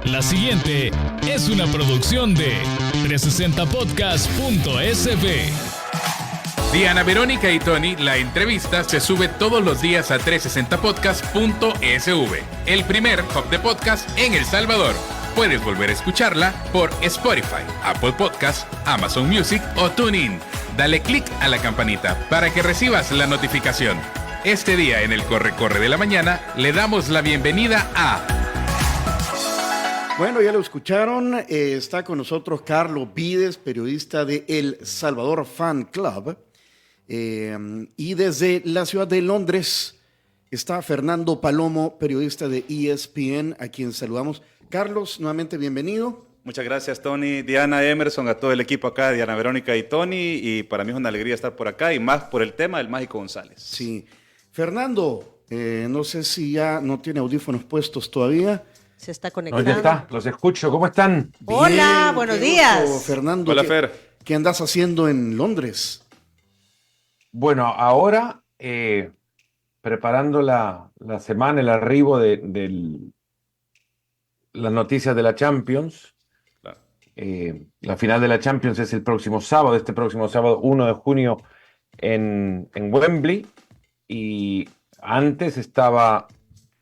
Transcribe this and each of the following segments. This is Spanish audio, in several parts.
La siguiente es una producción de 360podcast.sb. Diana Verónica y Tony, la entrevista se sube todos los días a 360podcast.sv, el primer hub de podcast en El Salvador. Puedes volver a escucharla por Spotify, Apple Podcasts, Amazon Music o TuneIn. Dale click a la campanita para que recibas la notificación. Este día en el Corre de la Mañana le damos la bienvenida a... Bueno, ya lo escucharon, está con nosotros Carlos Vides, periodista de El Salvador Fan Club, y desde la ciudad de Londres está Fernando Palomo, periodista de ESPN, a quien saludamos. Carlos, nuevamente bienvenido. Muchas gracias, Tony, Diana, Emerson, a todo el equipo acá, Diana Verónica y Tony, y para mí es una alegría estar por acá y más por el tema del Mágico González. Sí. Fernando, no sé si ya no tiene audífonos puestos todavía. Se está conectando. No, ya está, los escucho. ¿Cómo están? Hola, Bien, buenos qué días. gusto, Fernando. Hola, Fer. ¿Qué andas haciendo en Londres? Bueno, ahora preparando la semana, el arribo de las noticias de la Champions. Claro. La final de la Champions es el próximo sábado, 1 de junio en Wembley. Y antes estaba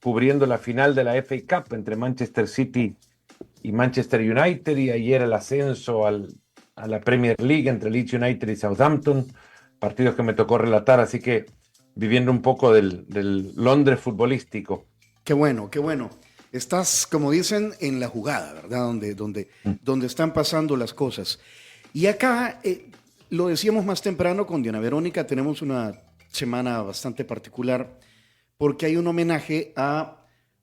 cubriendo la final de la FA Cup entre Manchester City y Manchester United, y ayer el ascenso a la Premier League entre Leeds United y Southampton, partidos que me tocó relatar, así que viviendo un poco del Londres futbolístico. Qué bueno, qué bueno. Estás, como dicen, en la jugada, ¿verdad? Donde están pasando las cosas. Y acá, lo decíamos más temprano con Diana Verónica, tenemos una semana bastante particular porque hay un homenaje a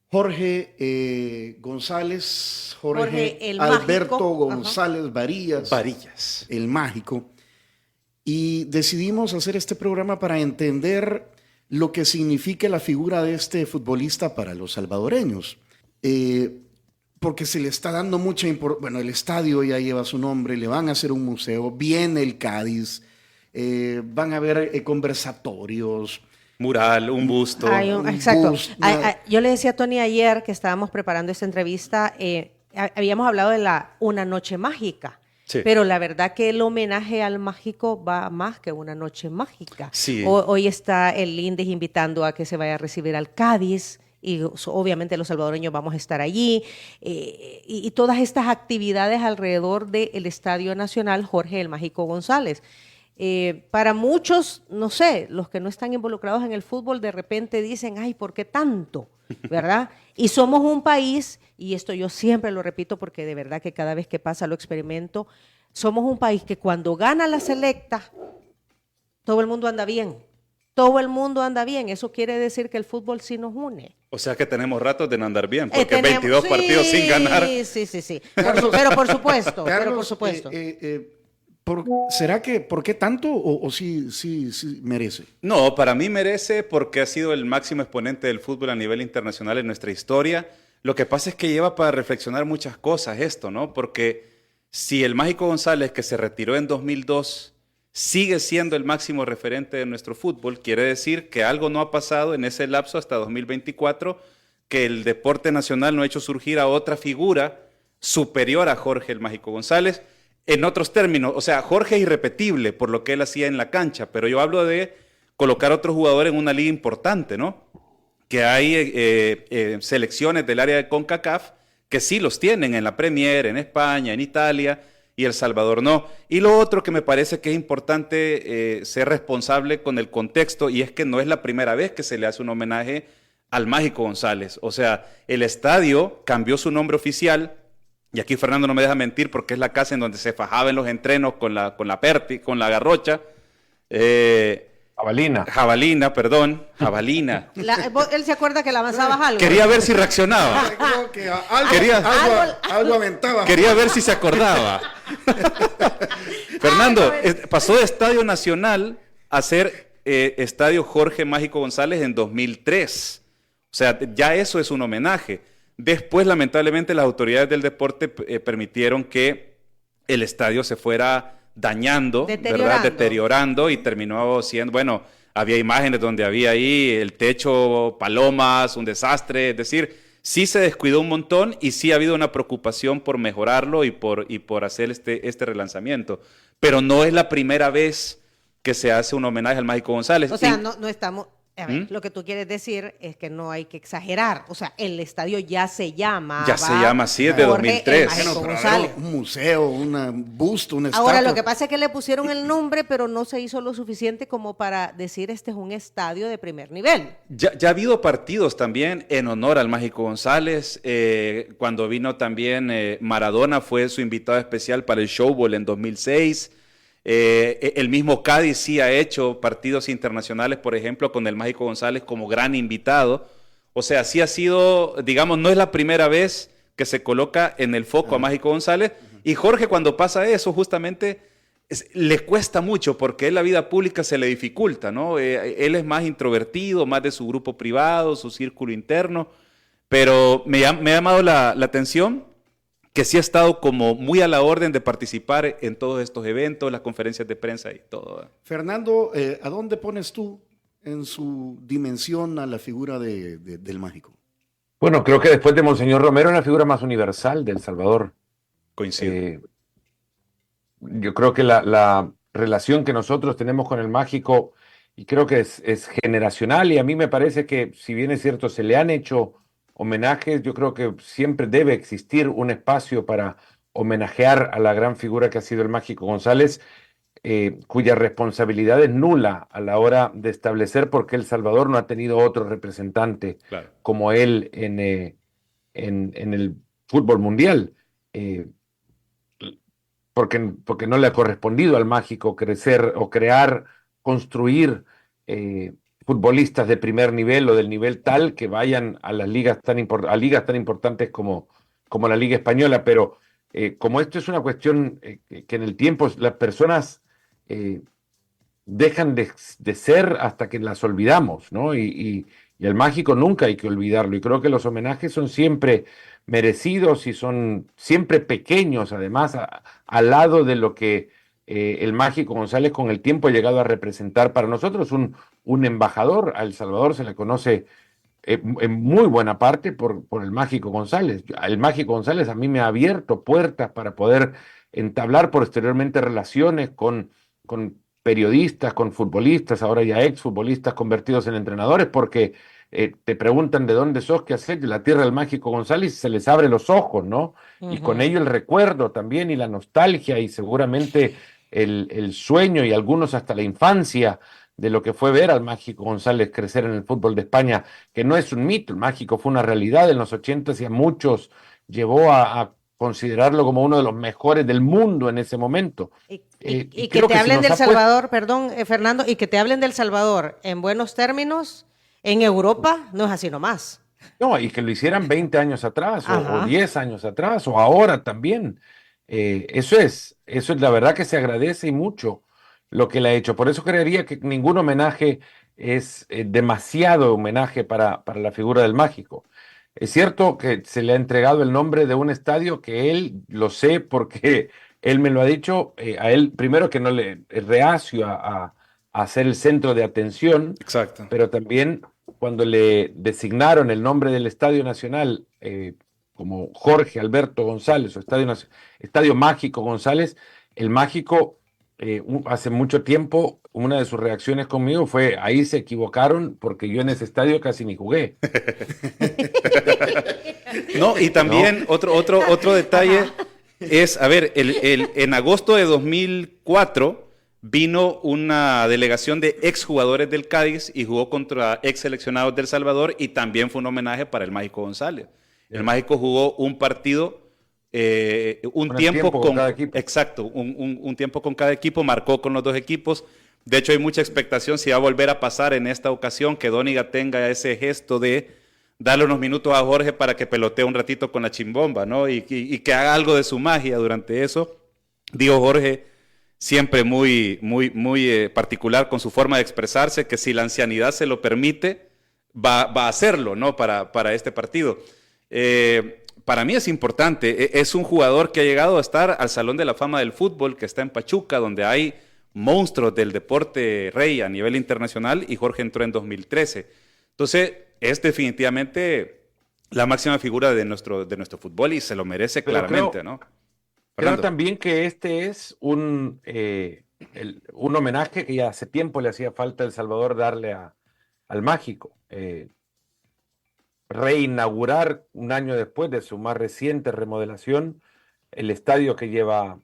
Jorge González, Jorge Alberto Mágico. González Varillas, el Mágico. Y decidimos hacer este programa para entender lo que significa la figura de este futbolista para los salvadoreños. Porque se le está dando mucha importancia. Bueno, el estadio ya lleva su nombre, le van a hacer un museo, viene el Cádiz, van a haber conversatorios. Mural, un busto. Exacto. Yo le decía a Tony ayer que estábamos preparando esta entrevista, habíamos hablado de una noche mágica. Sí. Pero la verdad que el homenaje al Mágico va más que una noche mágica. Sí. Hoy está el INDES invitando a que se vaya a recibir al Cádiz, y obviamente los salvadoreños vamos a estar allí, y todas estas actividades alrededor del Estadio Nacional Jorge el Mágico González. Para muchos, no sé, los que no están involucrados en el fútbol de repente dicen, ay, ¿por qué tanto? ¿Verdad? Y somos un país, y esto yo siempre lo repito porque de verdad que cada vez que pasa lo experimento, somos un país que cuando gana la selecta, todo el mundo anda bien. Todo el mundo anda bien. Eso quiere decir que el fútbol sí nos une. O sea que tenemos ratos de no andar bien, porque 22 partidos sin ganar. Sí. Pero por supuesto. Carlos, ¿por qué tanto o sí merece? No, para mí merece porque ha sido el máximo exponente del fútbol a nivel internacional en nuestra historia. Lo que pasa es que lleva para reflexionar muchas cosas esto, ¿no? Porque si el Mágico González, que se retiró en 2002, sigue siendo el máximo referente de nuestro fútbol, quiere decir que algo no ha pasado en ese lapso hasta 2024, que el deporte nacional no ha hecho surgir a otra figura superior a Jorge el Mágico González. En otros términos, o sea, Jorge es irrepetible por lo que él hacía en la cancha, pero yo hablo de colocar a otro jugador en una liga importante, ¿no? Que hay selecciones del área de CONCACAF que sí los tienen en la Premier, en España, en Italia, y El Salvador no. Y lo otro que me parece que es importante ser responsable con el contexto, y es que no es la primera vez que se le hace un homenaje al Mágico González. O sea, el estadio cambió su nombre oficial, y aquí Fernando no me deja mentir porque es la casa en donde se fajaba en los entrenos con la garrocha. Jabalina. Él se acuerda que le avanzabas algo. Quería ver si reaccionaba. Algo aventaba. Quería ver si se acordaba. Fernando, pasó de Estadio Nacional a ser Estadio Jorge Mágico González en 2003. O sea, ya eso es un homenaje. Después, lamentablemente, las autoridades del deporte permitieron que el estadio se fuera dañando, deteriorando, y terminó siendo, había imágenes donde había ahí el techo, palomas, un desastre, es decir, sí se descuidó un montón y sí ha habido una preocupación por mejorarlo y por hacer este relanzamiento. Pero no es la primera vez que se hace un homenaje al Mágico González. O sea, no estamos... A ver, lo que tú quieres decir es que no hay que exagerar. O sea, el estadio ya se llama... Ya se llama así desde 2003. Un museo, un busto, una estatua. Ahora, lo que pasa es que le pusieron el nombre, pero no se hizo lo suficiente como para decir este es un estadio de primer nivel. Ya ha habido partidos también en honor al Mágico González. Cuando vino también Maradona, fue su invitado especial para el Show Bowl en 2006. El mismo Cádiz sí ha hecho partidos internacionales, por ejemplo, con el Mágico González como gran invitado. O sea, sí ha sido, digamos, no es la primera vez que se coloca en el foco a Mágico González. Y Jorge, cuando pasa eso, justamente le cuesta mucho porque en la vida pública se le dificulta, ¿no? Él es más introvertido, más de su grupo privado, su círculo interno. Pero me ha llamado la atención que sí ha estado como muy a la orden de participar en todos estos eventos, las conferencias de prensa y todo. Fernando, ¿a dónde pones tú en su dimensión a la figura del Mágico? Bueno, creo que después de Monseñor Romero es la figura más universal de El Salvador. Coincido. Yo creo que la relación que nosotros tenemos con el Mágico, y creo que es generacional, y a mí me parece que, si bien es cierto, se le han hecho homenajes, yo creo que siempre debe existir un espacio para homenajear a la gran figura que ha sido el Mágico González, cuya responsabilidad es nula a la hora de establecer por qué El Salvador no ha tenido otro representante como él en el fútbol mundial. Porque no le ha correspondido al Mágico crecer o crear, construir futbolistas de primer nivel o del nivel tal que vayan a las ligas tan importantes como la Liga Española. Pero como esto es una cuestión que en el tiempo las personas dejan de ser hasta que las olvidamos, ¿no? Y el Mágico nunca hay que olvidarlo. Y creo que los homenajes son siempre merecidos y son siempre pequeños, además, al lado de lo que el Mágico González con el tiempo ha llegado a representar para nosotros, un embajador. A El Salvador se le conoce en muy buena parte por el Mágico González. El Mágico González a mí me ha abierto puertas para poder entablar posteriormente relaciones con periodistas, con futbolistas, ahora ya exfutbolistas convertidos en entrenadores, porque te preguntan de dónde sos, qué haces, de la tierra del Mágico González, y se les abre los ojos, ¿no? Y con ello el recuerdo también y la nostalgia y seguramente el sueño y algunos hasta la infancia de lo que fue ver al Mágico González crecer en el fútbol de España, que no es un mito. El Mágico fue una realidad en los 80 y a muchos llevó a considerarlo como uno de los mejores del mundo en ese momento. Y que te hablen del Salvador, perdón, Fernando, y que te hablen del Salvador en buenos términos, en Europa, no es así nomás. No, y que lo hicieran 20 años atrás, o 10 años atrás, o ahora también. Eso es la verdad que se agradece y mucho lo que le ha hecho. Por eso creería que ningún homenaje es demasiado homenaje para la figura del Mágico. Es cierto que se le ha entregado el nombre de un estadio que él, lo sé porque él me lo ha dicho, a él primero que no le es reacio a ser el centro de atención. Exacto. Pero también cuando le designaron el nombre del Estadio Nacional como Jorge Alberto González o Estadio Mágico González, el Mágico hace mucho tiempo, una de sus reacciones conmigo fue: ahí se equivocaron porque yo en ese estadio casi ni jugué. No, y también otro detalle es, a ver, en agosto de 2004 vino una delegación de exjugadores del Cádiz y jugó contra ex seleccionados del Salvador, y también fue un homenaje para el Mágico González. El Mágico jugó un partido, un tiempo con cada equipo. Exacto, un tiempo con cada equipo, marcó con los dos equipos. De hecho, hay mucha expectación si va a volver a pasar en esta ocasión, que Doniga tenga ese gesto de darle unos minutos a Jorge para que pelotee un ratito con la chimbomba, ¿no? Y que haga algo de su magia durante eso. Digo, Jorge siempre muy particular con su forma de expresarse, que si la ancianidad se lo permite, va a hacerlo, ¿no? Para este partido. Para mí es importante. Es un jugador que ha llegado a estar al Salón de la Fama del Fútbol, que está en Pachuca, donde hay monstruos del deporte rey a nivel internacional, y Jorge entró en 2013. Entonces, es definitivamente la máxima figura de nuestro fútbol y se lo merece Pero claramente, ¿no? Creo Fernando. también que este es un homenaje que ya hace tiempo le hacía falta a El Salvador darle al Mágico. Reinaugurar un año después de su más reciente remodelación el estadio que lleva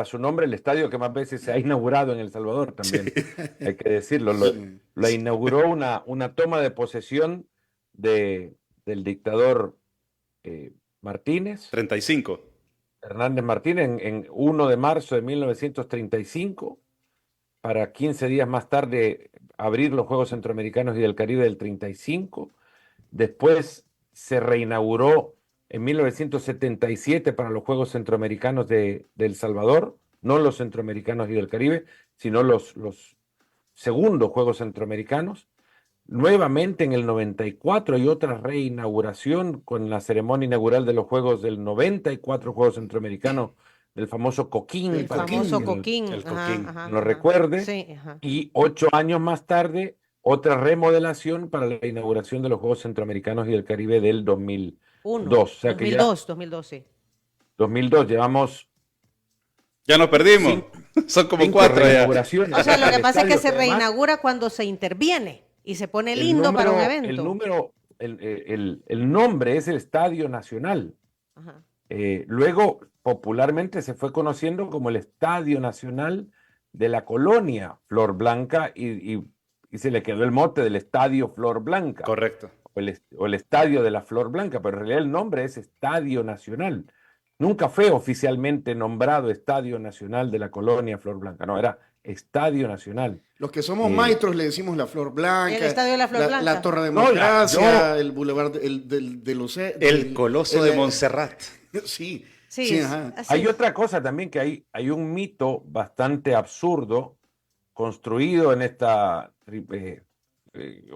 su nombre, el estadio que más veces se ha inaugurado en El Salvador también, hay que decirlo. Lo inauguró una toma de posesión del dictador Martínez. 35. Hernández Martínez en 1 de marzo de 1935, para 15 días más tarde abrir los Juegos Centroamericanos y del Caribe del 35. Después se reinauguró en 1977 para los Juegos Centroamericanos de El Salvador, no los Centroamericanos y del Caribe, sino los segundos Juegos Centroamericanos. Nuevamente en el 94 hay otra reinauguración con la ceremonia inaugural de los Juegos del 94, Juegos Centroamericanos del famoso Coquín. El famoso Coquín. El Ajá, Coquín, ajá, lo ajá. recuerde. Sí, ajá. Y 8 años más tarde, otra remodelación para la inauguración de los Juegos Centroamericanos y del Caribe del 2002. O sea que 2002, sí. 2002, llevamos Ya nos perdimos. Son como 5 4 ya. reinauguraciones. O sea, lo que del pasa es que estadio, se además, reinaugura cuando se interviene y se pone lindo para un evento. El nombre es el Estadio Nacional. Ajá. Luego, popularmente se fue conociendo como el Estadio Nacional de la Colonia Flor Blanca y se le quedó el mote del Estadio Flor Blanca. Correcto. O el Estadio de la Flor Blanca, pero en realidad el nombre es Estadio Nacional. Nunca fue oficialmente nombrado Estadio Nacional de la Colonia Flor Blanca, no, era Estadio Nacional. Los que somos maestros le decimos la Flor Blanca. El Estadio de la Flor Blanca. La Torre de No, Democracia, el Boulevard de los... El Coloso de Montserrat. Sí, Sí, sí, es ajá. así. Hay otra cosa también, que hay un mito bastante absurdo construido en esta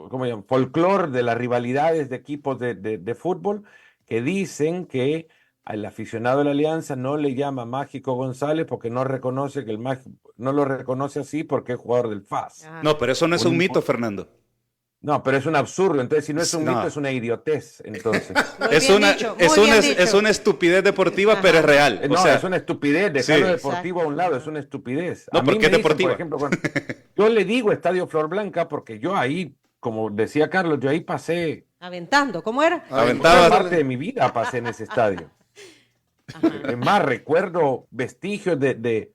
¿cómo llaman? Folclore de las rivalidades de equipos de fútbol, que dicen que al aficionado de la Alianza no le llama Mágico González porque no reconoce que el Mágico, no lo reconoce así porque es jugador del FAS. Ajá. No, pero eso no es un mito, Fernando. No, pero es un absurdo. Entonces, si no es un No. mito, es una idiotez. Entonces, Muy bien dicho, muy bien dicho. Es una estupidez deportiva, pero es real. no, O sea, es una estupidez. Dejarlo sí. deportivo a un lado es una estupidez. No, A mí porque me es dicen, deportiva. por ejemplo, yo le digo Estadio Flor Blanca porque yo ahí, como decía Carlos, yo ahí pasé Aventando, ¿cómo era? Aventaba- gran parte de mi vida pasé en ese estadio. Es más, recuerdo vestigios de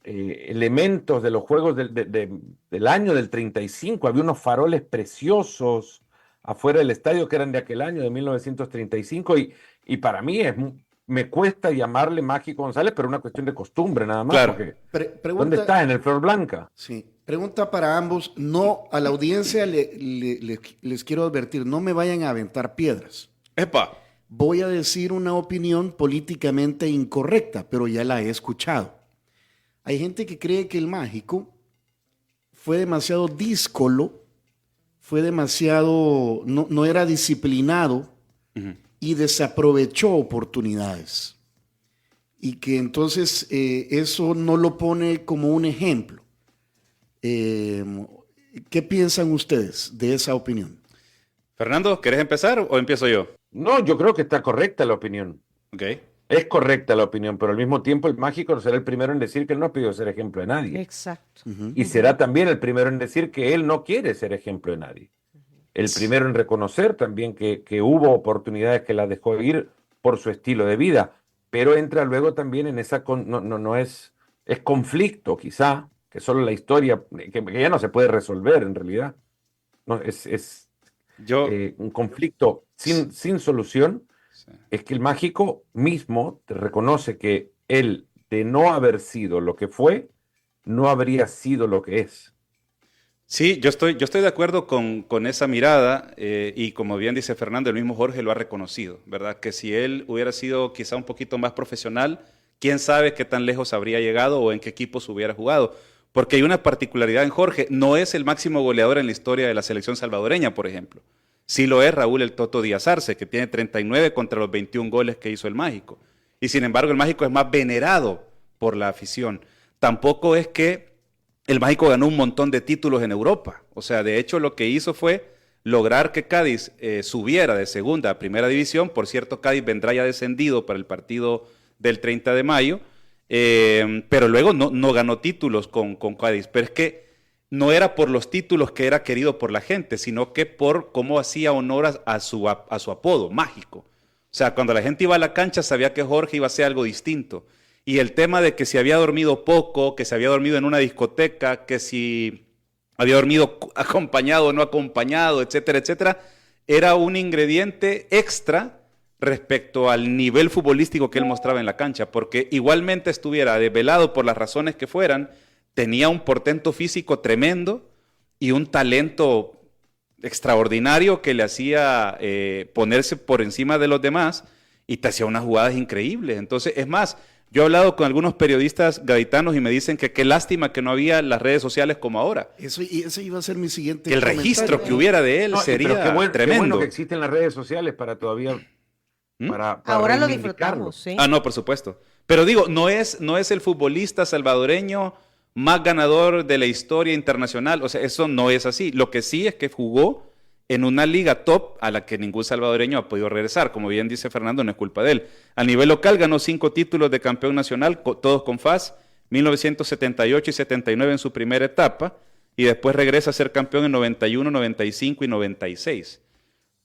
elementos de los juegos del año del 35. Había unos faroles preciosos afuera del estadio que eran de aquel año, de 1935, y para mí me cuesta llamarle Mágico González, pero una cuestión de costumbre nada más. Claro. Porque, Pregunta, ¿dónde está? En el Flor Blanca. Sí, pregunta para ambos. No, a la audiencia les quiero advertir, no me vayan a aventar piedras. epa, Voy a decir una opinión políticamente incorrecta, pero ya la he escuchado. Hay gente que cree que el Mágico fue demasiado díscolo, fue demasiado, no era disciplinado y desaprovechó oportunidades. Y que entonces eso no lo pone como un ejemplo. ¿Qué piensan ustedes de esa opinión? Fernando, ¿querés empezar o empiezo yo? No, yo creo que está correcta la opinión. Ok. Es correcta la opinión, pero al mismo tiempo el Mágico será el primero en decir que él no ha podido ser ejemplo de nadie. Exacto. Y será también el primero en decir que él no quiere ser ejemplo de nadie. El primero en reconocer también que hubo oportunidades que la dejó ir por su estilo de vida, pero entra luego también en esa, es conflicto quizá, que solo la historia, que ya no se puede resolver en realidad. No, es Yo, un conflicto sin solución. sí. Es que el Mágico mismo te reconoce que él, de no haber sido lo que fue, no habría sido lo que es. Sí, yo estoy de acuerdo con esa mirada y como bien dice Fernando, el mismo Jorge lo ha reconocido, ¿verdad? Que si él hubiera sido quizá un poquito más profesional, quién sabe qué tan lejos habría llegado o en qué equipos hubiera jugado. Porque hay una particularidad en Jorge, no es el máximo goleador en la historia de la selección salvadoreña, por ejemplo. Sí lo es Raúl el Toto Díaz Arce, que tiene 39 contra los 21 goles que hizo el Mágico. Y sin embargo el Mágico es más venerado por la afición. Tampoco es que el Mágico ganó un montón de títulos en Europa. O sea, de hecho lo que hizo fue lograr que Cádiz subiera de segunda a primera división. Por cierto, Cádiz vendrá ya descendido para el partido del 30 de mayo, pero luego no ganó títulos con Cádiz. Pero es que no era por los títulos que era querido por la gente, sino que por cómo hacía honor a su apodo, mágico. O sea, cuando la gente iba a la cancha sabía que Jorge iba a hacer algo distinto. Y el tema de que si había dormido poco, que si había dormido en una discoteca, que si había dormido acompañado o no acompañado, etcétera, etcétera, era un ingrediente extra respecto al nivel futbolístico que él mostraba en la cancha, porque igualmente estuviera desvelado por las razones que fueran, tenía un portento físico tremendo y un talento extraordinario que le hacía ponerse por encima de los demás y te hacía unas jugadas increíbles. Entonces, es más, yo he hablado con algunos periodistas gaditanos y me dicen que qué lástima que no había las redes sociales como ahora. Ese iba a ser mi siguiente Que el comentario. registro que hubiera de él sería qué tremendo. bueno que existen las redes sociales para todavía... Para Ahora lo reivindicarlo. disfrutamos, ¿sí? Ah, no, por supuesto. Pero digo, no es el futbolista salvadoreño más ganador de la historia internacional. O sea, eso no es así. Lo que sí es que jugó en una liga top a la que ningún salvadoreño ha podido regresar. Como bien dice Fernando, no es culpa de él. A nivel local ganó 5 títulos de campeón nacional, todos con FAS, 1978 y 79 en su primera etapa, y después regresa a ser campeón en 91, 95 y 96.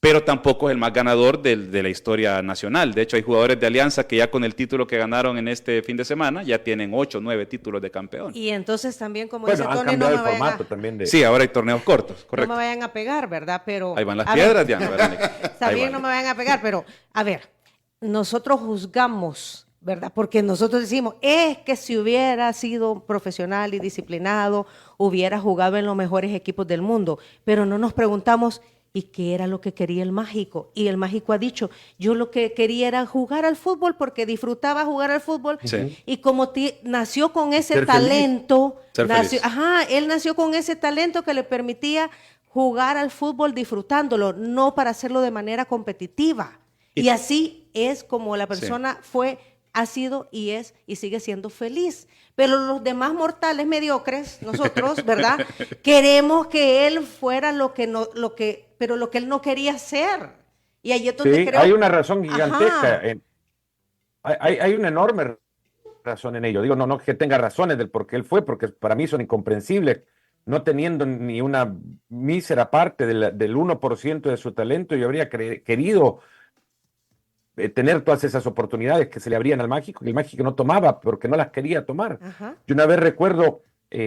Pero tampoco es el más ganador de la historia nacional. De hecho, hay jugadores de Alianza que ya con el título que ganaron en este fin de semana ya tienen 8 o 9 títulos de campeón. Y entonces también, como Bueno, dice han Tony, no cambiado me el vayan formato a... también de... Sí, ahora hay torneos cortos, No correcto. me vayan a pegar, ¿verdad? Pero Ahí van las a piedras, ver, Diana, ¿verdad? Está Ahí bien, van. no me vayan a pegar, pero a ver, nosotros juzgamos, ¿verdad? Porque nosotros decimos, es que si hubiera sido profesional y disciplinado, hubiera jugado en los mejores equipos del mundo, pero no nos preguntamos, ¿y qué era lo que quería el Mágico? Y el Mágico ha dicho, yo lo que quería era jugar al fútbol porque disfrutaba jugar al fútbol. Sí. Y como nació con ese Ser talento, Ser feliz. él nació con ese talento que le permitía jugar al fútbol disfrutándolo, no para hacerlo de manera competitiva. Y así es como la persona ha sido y es y sigue siendo feliz. Pero los demás mortales mediocres, nosotros, ¿verdad? Queremos que él fuera pero lo que él no quería ser. Y ahí es donde Sí, creo... hay una razón gigantesca. Ajá. Hay una enorme razón en ello. Digo, no que tenga razones del por qué él fue, porque para mí son incomprensibles, no teniendo ni una mísera parte del 1% de su talento. Yo habría querido tener todas esas oportunidades que se le abrían al Mágico, que el Mágico no tomaba porque no las quería tomar. Ajá. Yo una vez recuerdo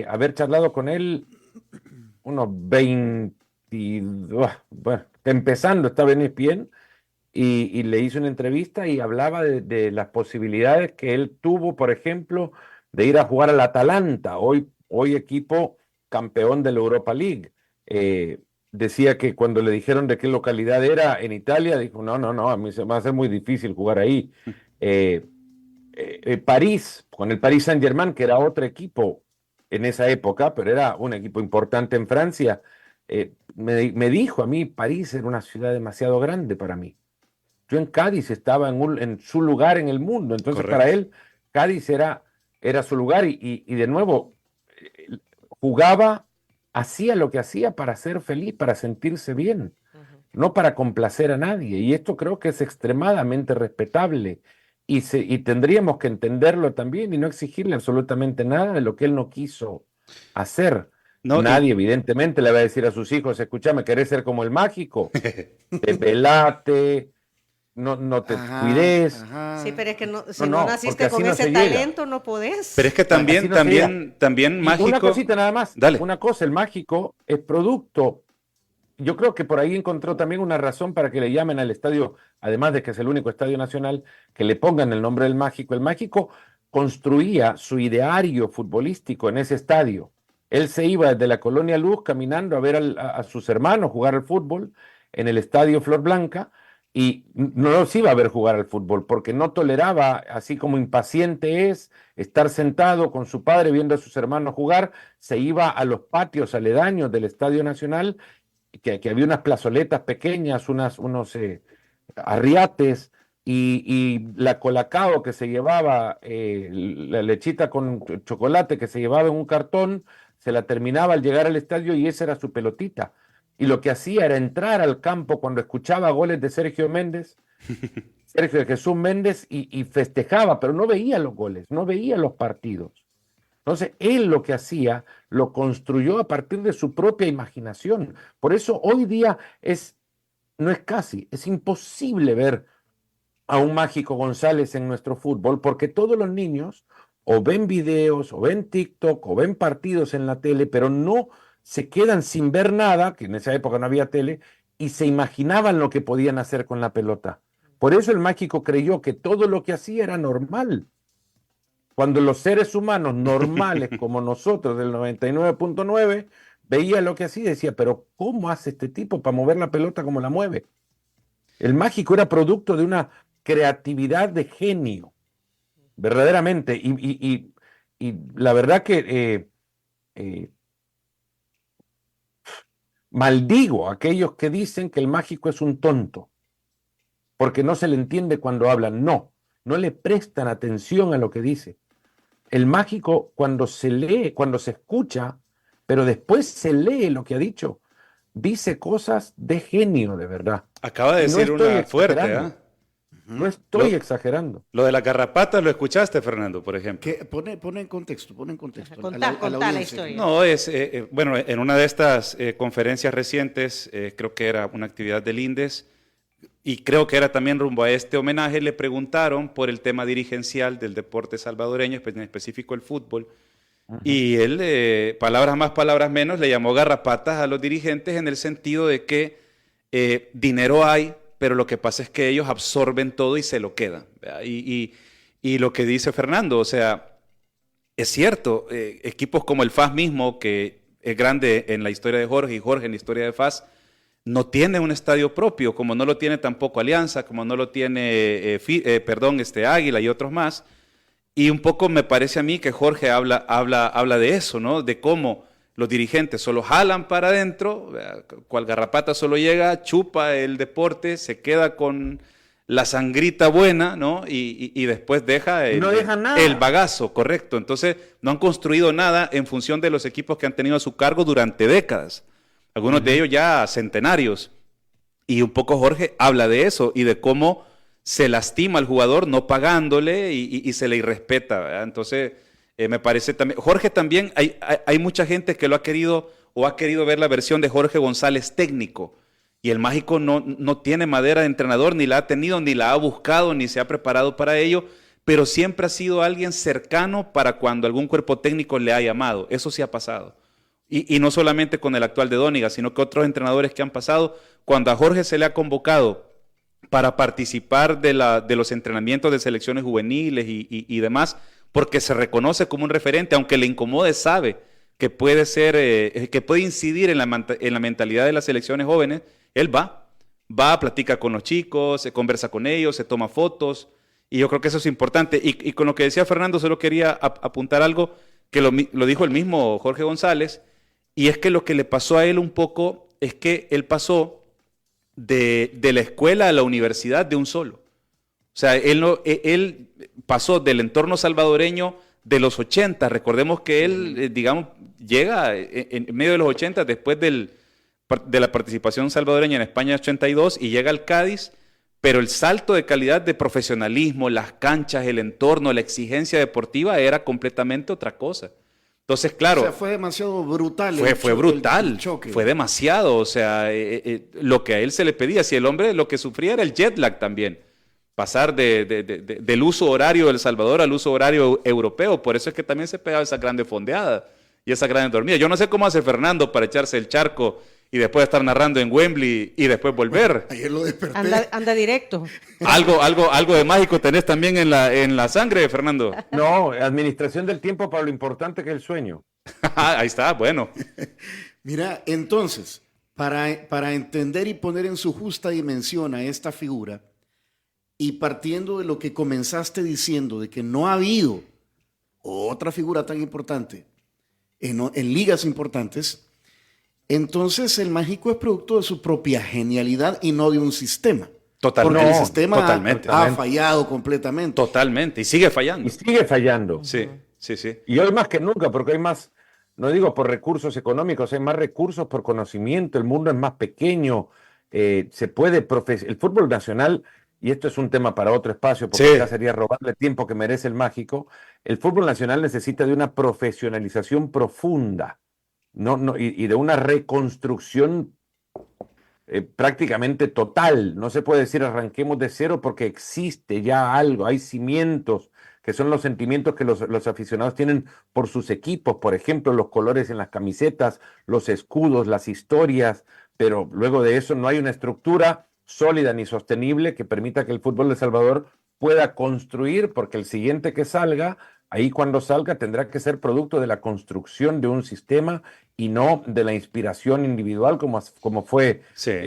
haber charlado con él unos 20, bueno, empezando, estaba en ESPN, y le hice una entrevista y hablaba de las posibilidades que él tuvo, por ejemplo, de ir a jugar al Atalanta, hoy equipo campeón de la Europa League. Decía que cuando le dijeron de qué localidad era en Italia, dijo, no, a mí se me va a hacer muy difícil jugar ahí. París, con el Paris Saint-Germain, que era otro equipo en esa época, pero era un equipo importante en Francia, me dijo a mí, París era una ciudad demasiado grande para mí. Yo en Cádiz estaba en su lugar en el mundo, entonces Correcto. para él Cádiz era su lugar y de nuevo jugaba, hacía lo que hacía para ser feliz, para sentirse bien, no para complacer a nadie. Y esto creo que es extremadamente respetable y tendríamos que entenderlo también y no exigirle absolutamente nada de lo que él no quiso hacer. No, Nadie, evidentemente, le va a decir a sus hijos, escúchame, ¿querés ser como el Mágico? Pelate, no te cuides. Ajá. Sí, pero es que si No, no naciste porque así con no ese se llega. talento, no podés. Pero es que también Y Mágico... una cosita nada más, Dale. una cosa, el Mágico es producto. Yo creo que por ahí encontró también una razón para que le llamen al estadio, además de que es el único estadio nacional, que le pongan el nombre del Mágico. El Mágico construía su ideario futbolístico en ese estadio. Él se iba desde la Colonia Luz caminando a ver a sus hermanos jugar al fútbol en el estadio Flor Blanca y no los iba a ver jugar al fútbol porque no toleraba, así como impaciente es, estar sentado con su padre viendo a sus hermanos jugar. Se iba a los patios aledaños del Estadio Nacional, que había unas plazoletas pequeñas, unos arriates y la colacao que se llevaba, la lechita con chocolate que se llevaba en un cartón, se la terminaba al llegar al estadio y esa era su pelotita. y lo que hacía era entrar al campo cuando escuchaba goles de Sergio Jesús Méndez, y festejaba, pero no veía los goles, no veía los partidos. Entonces, él lo que hacía, lo construyó a partir de su propia imaginación. Por eso hoy día es imposible ver a un Mágico González en nuestro fútbol, porque todos los niños o ven videos, o ven TikTok, o ven partidos en la tele, pero no se quedan sin ver nada, que en esa época no había tele, y se imaginaban lo que podían hacer con la pelota. Por eso el Mágico creyó que todo lo que hacía era normal. Cuando los seres humanos normales como nosotros del 99.9 veía lo que hacía y decía, pero ¿cómo hace este tipo para mover la pelota como la mueve? El Mágico era producto de una creatividad de genio, verdaderamente. Y la verdad que maldigo a aquellos que dicen que el Mágico es un tonto, porque no se le entiende cuando hablan. No le prestan atención a lo que dice. El Mágico, cuando se lee, cuando se escucha, pero después se lee lo que ha dicho, dice cosas de genio, de verdad. Acaba de decir una fuerte, ¿eh? No estoy exagerando. Lo de las garrapatas lo escuchaste, Fernando, por ejemplo. Pone en contexto. Contá la historia. No, bueno, en una de estas conferencias recientes, creo que era una actividad del INDES, y creo que era también rumbo a este homenaje, le preguntaron por el tema dirigencial del deporte salvadoreño, en específico el fútbol, y él, palabras más, palabras menos, le llamó garrapatas a los dirigentes en el sentido de que dinero hay, pero lo que pasa es que ellos absorben todo y se lo quedan. Y lo que dice Fernando, o sea, es cierto, equipos como el FAS mismo, que es grande en la historia de Jorge y Jorge en la historia de FAS, no tiene un estadio propio, como no lo tiene tampoco Alianza, como no lo tiene Águila y otros más. Y un poco me parece a mí que Jorge habla de eso, ¿no? De cómo los dirigentes solo jalan para adentro, cual garrapata solo llega, chupa el deporte, se queda con la sangrita buena, ¿no? Y después deja el bagazo, correcto. Entonces no han construido nada en función de los equipos que han tenido a su cargo durante décadas. Algunos de ellos ya centenarios. Y un poco Jorge habla de eso y de cómo se lastima al jugador no pagándole y se le irrespeta, ¿verdad? Entonces, me parece también... Jorge también, hay mucha gente que lo ha querido o ha querido ver la versión de Jorge González técnico. Y el Mágico no tiene madera de entrenador, ni la ha tenido, ni la ha buscado, ni se ha preparado para ello, pero siempre ha sido alguien cercano para cuando algún cuerpo técnico le ha llamado. Eso sí ha pasado. Y no solamente con el actual de Dóniga, sino que otros entrenadores que han pasado, cuando a Jorge se le ha convocado para participar de los entrenamientos de selecciones juveniles y demás, porque se reconoce como un referente, aunque le incomode, sabe que puede ser, que puede incidir en la mentalidad de las selecciones jóvenes. Él va, platica con los chicos, se conversa con ellos, se toma fotos, y yo creo que eso es importante. Y con lo que decía Fernando, solo quería apuntar algo que lo dijo el mismo Jorge González, y es que lo que le pasó a él un poco es que él pasó de la escuela a la universidad de un solo. O sea, él pasó del entorno salvadoreño de los 80. Recordemos que él, llega en medio de los 80, después de la participación salvadoreña en España 82, y llega al Cádiz, pero el salto de calidad de profesionalismo, las canchas, el entorno, la exigencia deportiva era completamente otra cosa. Entonces, claro... O sea, fue demasiado brutal. Fue brutal, el choque. Fue demasiado. O sea, lo que a él se le pedía, si el hombre lo que sufría era el jet lag también. Pasar del uso horario de El Salvador al uso horario europeo. Por eso es que también se pegaba esa grande fondeada y esa grande dormida. Yo no sé cómo hace Fernando para echarse el charco y después estar narrando en Wembley y después volver. Ayer lo desperté. Anda directo. Algo de mágico tenés también en la sangre, Fernando. No, administración del tiempo para lo importante que es el sueño. Ahí está, bueno. Mira, entonces, para entender y poner en su justa dimensión a esta figura, y partiendo de lo que comenzaste diciendo, de que no ha habido otra figura tan importante en ligas importantes, entonces el Mágico es producto de su propia genialidad y no de un sistema. Totalmente. Porque el sistema ha fallado completamente. Totalmente. Y sigue fallando. Y sigue fallando. Sí. Y hoy más que nunca, porque hay más no digo por recursos económicos, hay más recursos por conocimiento, el mundo es más pequeño, se puede el fútbol nacional, y esto es un tema para otro espacio, porque ya sería robarle tiempo que merece el mágico, el fútbol nacional necesita de una profesionalización profunda, y de una reconstrucción prácticamente total. No se puede decir arranquemos de cero porque existe ya algo, hay cimientos que son los sentimientos que los aficionados tienen por sus equipos, por ejemplo, los colores en las camisetas, los escudos, las historias, pero luego de eso no hay una estructura sólida ni sostenible que permita que el fútbol de El Salvador pueda construir, porque el siguiente que salga, ahí cuando salga tendrá que ser producto de la construcción de un sistema y no de la inspiración individual como fue,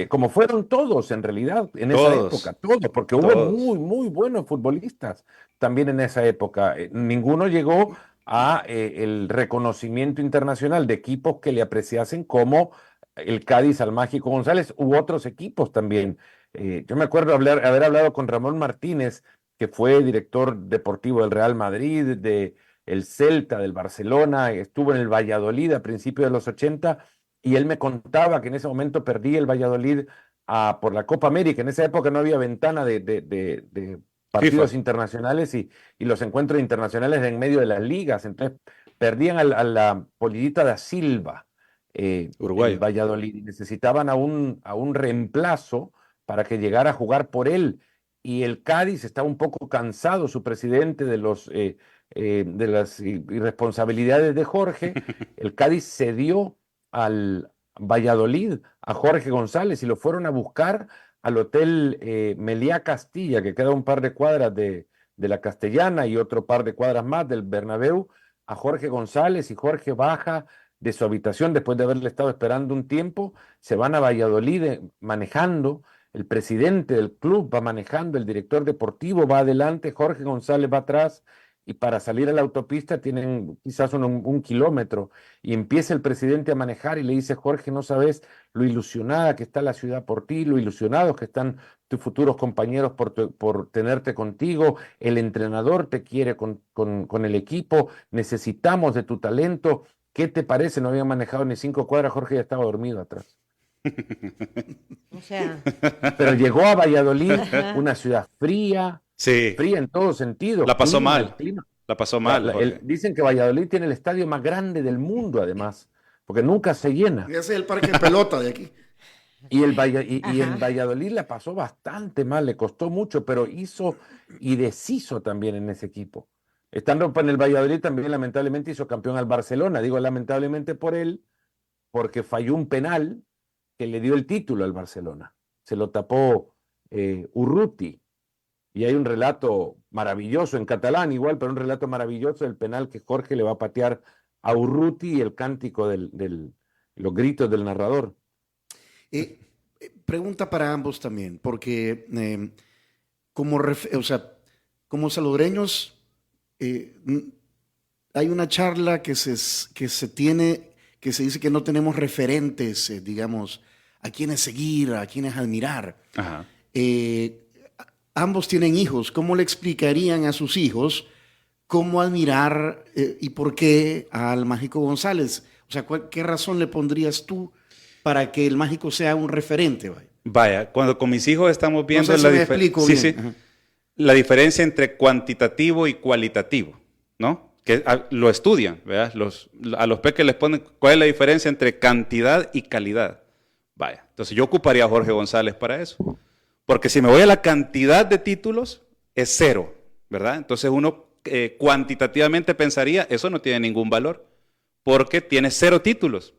como fueron todos en realidad en esa época, todos, porque hubo muy buenos futbolistas también en esa época. Ninguno llegó a el reconocimiento internacional de equipos que le apreciasen como el Cádiz al Mágico González u otros equipos también. Yo me acuerdo haber hablado con Ramón Martínez, que fue director deportivo del Real Madrid, del Celta, del Barcelona, estuvo en el Valladolid a principios de los 80, y él me contaba que en ese momento perdí el Valladolid por la Copa América. En esa época no había ventana de partidos internacionales y los encuentros internacionales en medio de las ligas, entonces perdían a la Polillita da Silva, Uruguayo, el Valladolid, y necesitaban a un reemplazo para que llegara a jugar por él. Y el Cádiz estaba un poco cansado, su presidente, de las irresponsabilidades de Jorge. El Cádiz cedió al Valladolid a Jorge González y lo fueron a buscar al hotel Meliá Castilla, que queda un par de cuadras de la Castellana y otro par de cuadras más del Bernabéu, a Jorge González, y Jorge baja de su habitación después de haberle estado esperando un tiempo, se van a Valladolid manejando. El presidente del club va manejando, el director deportivo va adelante, Jorge González va atrás, y para salir a la autopista tienen quizás un kilómetro, y empieza el presidente a manejar y le dice: Jorge, no sabes lo ilusionada que está la ciudad por ti, lo ilusionados que están tus futuros compañeros por tenerte contigo, el entrenador te quiere con el equipo, necesitamos de tu talento, ¿qué te parece? No había manejado ni 5 cuadras, Jorge ya estaba dormido atrás. O sea, pero llegó a Valladolid, una ciudad fría, sí, fría en todo sentido. La pasó mal. La pasó mal. Dicen que Valladolid tiene el estadio más grande del mundo, además, porque nunca se llena. Ese es el parque de pelota de aquí. Y en Valladolid la pasó bastante mal, le costó mucho, pero hizo y deshizo también en ese equipo. Estando en el Valladolid también lamentablemente hizo campeón al Barcelona. Digo lamentablemente por él, porque falló un penal que le dio el título al Barcelona. Se lo tapó Urruti. Y hay un relato maravilloso, en catalán igual, pero un relato maravilloso del penal que Jorge le va a patear a Urruti, y el cántico los gritos del narrador. Pregunta para ambos también, porque como salvadoreños hay una charla que se tiene, que se dice que no tenemos referentes, digamos, a quienes seguir, a quienes admirar. Ajá. Ambos tienen hijos. ¿Cómo le explicarían a sus hijos cómo admirar y por qué al Mágico González? O sea, ¿qué razón le pondrías tú para que el Mágico sea un referente? Vaya, cuando con mis hijos estamos viendo la diferencia entre cuantitativo y cualitativo, ¿no? Que lo estudian, ¿verdad? A los peques les ponen cuál es la diferencia entre cantidad y calidad. Vaya, entonces yo ocuparía a Jorge González para eso. Porque si me voy a la cantidad de títulos, es 0, ¿verdad? Entonces uno cuantitativamente pensaría, eso no tiene ningún valor, porque tiene 0 títulos.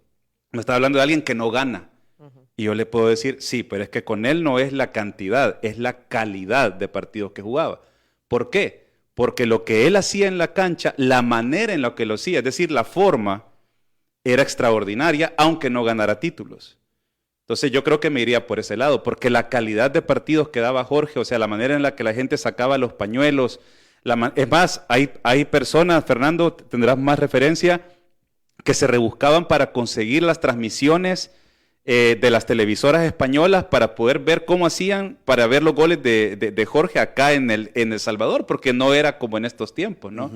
Me está hablando de alguien que no gana. Y yo le puedo decir, sí, pero es que con él no es la cantidad, es la calidad de partidos que jugaba. ¿Por qué? Porque lo que él hacía en la cancha, la manera en la que lo hacía, es decir, la forma, era extraordinaria, aunque no ganara títulos. Entonces yo creo que me iría por ese lado, porque la calidad de partidos que daba Jorge, o sea, la manera en la que la gente sacaba los pañuelos, es más, hay personas, Fernando, tendrás más referencia, que se rebuscaban para conseguir las transmisiones de las televisoras españolas para poder ver cómo hacían, para ver los goles de Jorge acá en El Salvador, porque no era como en estos tiempos, ¿no?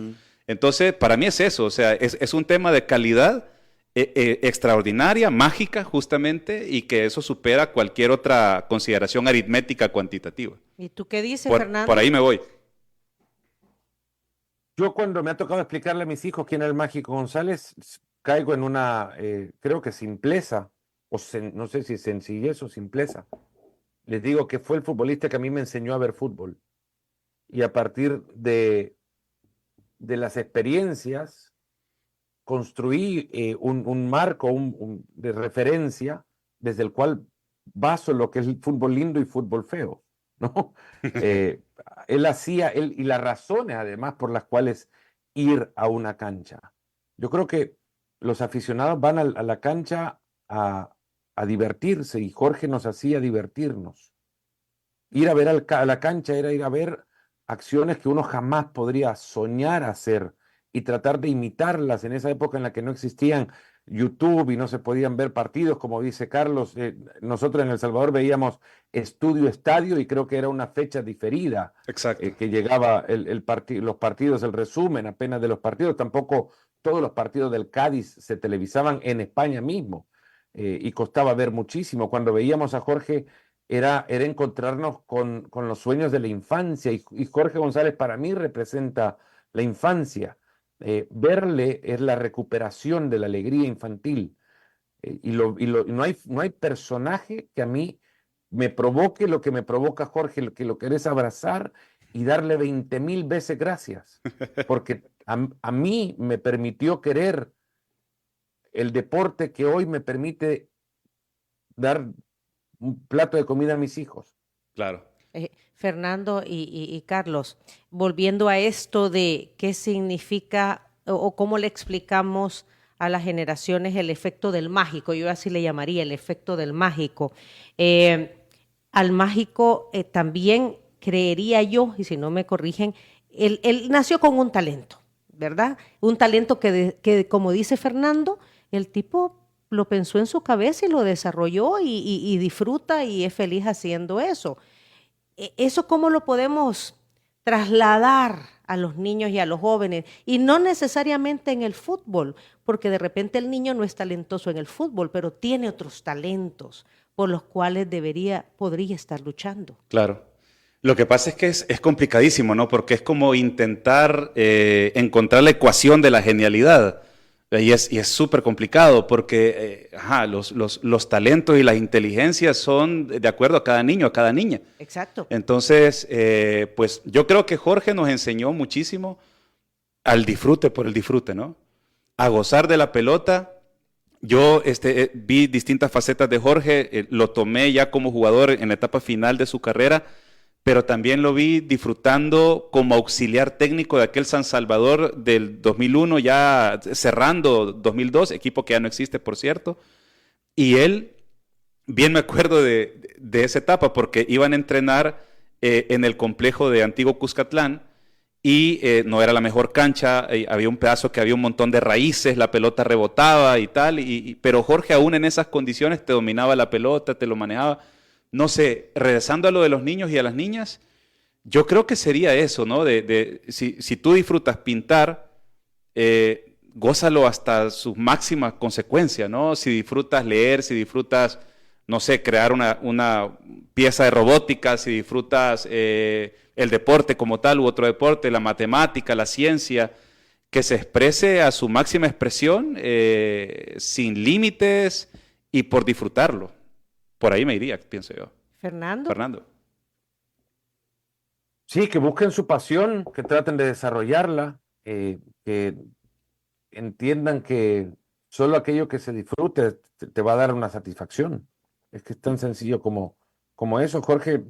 Entonces, para mí es eso, o sea, es un tema de calidad extraordinaria, mágica justamente, y que eso supera cualquier otra consideración aritmética cuantitativa. ¿Y tú qué dices, Fernando? Por ahí me voy. Yo cuando me ha tocado explicarle a mis hijos quién es el Mágico González, caigo en una, creo que simpleza, no sé si sencillez o simpleza. Les digo que fue el futbolista que a mí me enseñó a ver fútbol. Y a partir de las experiencias, construí un marco de referencia desde el cual baso lo que es el fútbol lindo y fútbol feo, ¿no? Y las razones además por las cuales ir a una cancha. Yo creo que los aficionados van a la cancha a divertirse, y Jorge nos hacía divertirnos. Ir a ver a la cancha era ir a ver acciones que uno jamás podría soñar hacer y tratar de imitarlas en esa época en la que no existían YouTube y no se podían ver partidos, como dice Carlos. Nosotros en El Salvador veíamos Estudio Estadio y creo que era una fecha diferida. Exacto. Que llegaba los partidos, el resumen apenas de los partidos. Tampoco todos los partidos del Cádiz se televisaban en España mismo, y costaba ver muchísimo. Cuando veíamos a Jorge era encontrarnos con los sueños de la infancia, y Jorge González para mí representa la infancia. Verle es la recuperación de la alegría infantil, y no hay personaje que a mí me provoque lo que me provoca Jorge, que lo querés abrazar y darle 20,000 veces gracias, porque a mí me permitió querer el deporte que hoy me permite dar un plato de comida a mis hijos. Claro. Fernando y Carlos, volviendo a esto de qué significa o cómo le explicamos a las generaciones el efecto del mágico, yo así le llamaría el efecto del mágico. Al mágico también creería yo, y si no me corrigen, él nació con un talento, ¿verdad? Un talento que como dice Fernando, el tipo lo pensó en su cabeza y lo desarrolló y disfruta y es feliz haciendo eso. ¿Eso cómo lo podemos trasladar a los niños y a los jóvenes? Y no necesariamente en el fútbol, porque de repente el niño no es talentoso en el fútbol, pero tiene otros talentos por los cuales podría estar luchando. Claro. Lo que pasa es que es complicadísimo, ¿no? Porque es como intentar encontrar la ecuación de la genialidad. Y es súper complicado porque los talentos y las inteligencias son de acuerdo a cada niño, a cada niña. Exacto. Entonces, pues yo creo que Jorge nos enseñó muchísimo al disfrute por el disfrute, ¿no? A gozar de la pelota. Yo vi distintas facetas de Jorge, lo tomé ya como jugador en la etapa final de su carrera, pero también lo vi disfrutando como auxiliar técnico de aquel San Salvador del 2001, ya cerrando 2002, equipo que ya no existe, por cierto. Y él, bien me acuerdo de esa etapa, porque iban a entrenar en el complejo de Antiguo Cuscatlán, y no era la mejor cancha, había un pedazo que había un montón de raíces, la pelota rebotaba y tal, pero Jorge aún en esas condiciones te dominaba la pelota, te lo manejaba. No sé, regresando a lo de los niños y a las niñas, yo creo que sería eso, ¿no? Si tú disfrutas pintar, gózalo hasta sus máximas consecuencias, ¿no? Si disfrutas leer, si disfrutas, no sé, crear una pieza de robótica, si disfrutas el deporte como tal u otro deporte, la matemática, la ciencia, que se exprese a su máxima expresión, sin límites y por disfrutarlo. Por ahí me iría, pienso yo. Fernando. Sí, que busquen su pasión, que traten de desarrollarla, que entiendan que solo aquello que se disfrute te va a dar una satisfacción. Es que es tan sencillo como eso. Jorge